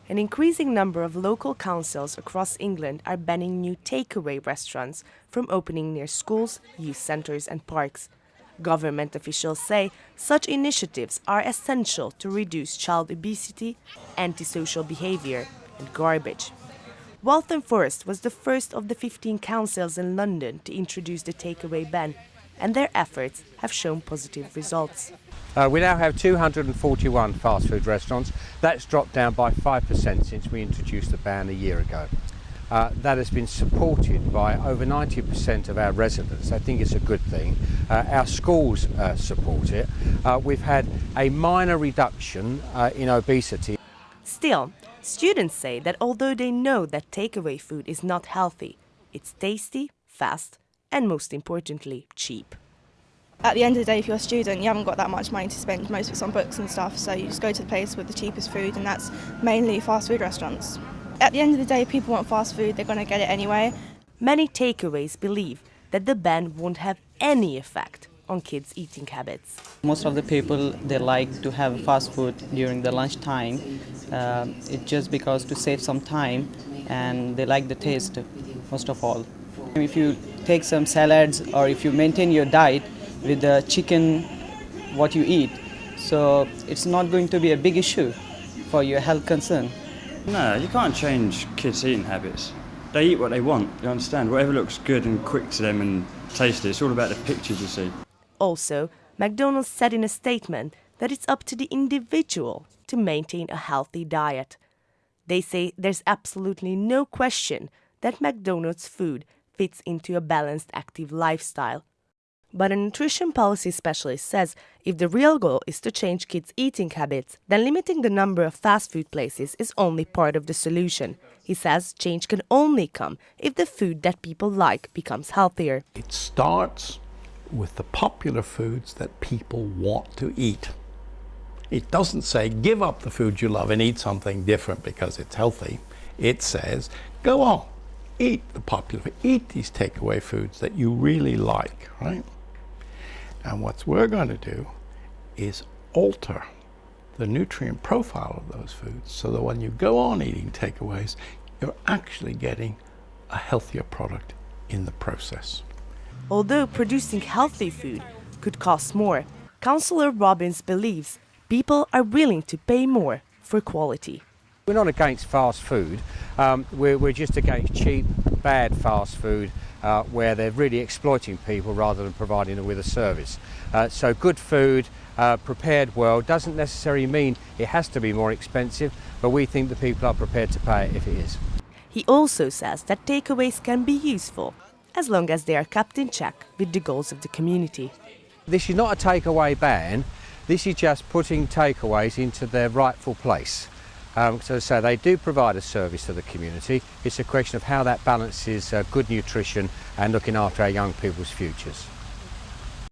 an increasing number of local councils across England are banning new takeaway restaurants from opening near schools, youth centres and parks. Government officials say such initiatives are essential to reduce child obesity, antisocial behaviour and garbage. Waltham Forest was the first of the 15 councils in London to introduce the takeaway ban, and their efforts have shown positive results. We now have 241 fast food restaurants. That's dropped down by 5% since we introduced the ban a year ago. That has been supported by over 90% of our residents. I think it's a good thing. Our schools support it. We've had a minor reduction in obesity. Still, students say that although they know that takeaway food is not healthy, it's tasty, fast, and most importantly, cheap. At the end of the day, if you're a student, you haven't got that much money to spend. Most of it's on books and stuff, so you just go to the place with the cheapest food, and that's mainly fast food restaurants. At the end of the day, if people want fast food, they're going to get it anyway. Many takeaways believe that the ban won't have any effect on kids' eating habits. Most of the people, they like to have fast food during the lunch time. It's just because to save some time, and they like the taste most of all. If you take some salads or if you maintain your diet with the chicken what you eat, so it's not going to be a big issue for your health concern. No, you can't change kids' eating habits. They eat what they want, you understand? Whatever looks good and quick to them and tasty, it's all about the pictures you see. Also, McDonald's said in a statement that it's up to the individual to maintain a healthy diet. They say there's absolutely no question that McDonald's food fits into a balanced, active lifestyle. But a nutrition policy specialist says if the real goal is to change kids' eating habits, then limiting the number of fast food places is only part of the solution. He says change can only come if the food that people like becomes healthier. It starts with the popular foods that people want to eat. It doesn't say give up the food you love and eat something different because it's healthy. It says go on, eat the popular food, eat these takeaway foods that you really like, right? And what we're going to do is alter the nutrient profile of those foods so that when you go on eating takeaways, you're actually getting a healthier product in the process. Although producing healthy food could cost more, Councillor Robbins believes people are willing to pay more for quality. We're not against fast food, we're just against cheap, bad fast food where they're really exploiting people rather than providing them with a service. So good food, prepared well, doesn't necessarily mean it has to be more expensive, but we think the people are prepared to pay it if it is. He also says that takeaways can be useful, as long as they are kept in check with the goals of the community. This is not a takeaway ban, this is just putting takeaways into their rightful place. So they do provide a service to the community. It's a question of how that balances good nutrition and looking after our young people's futures.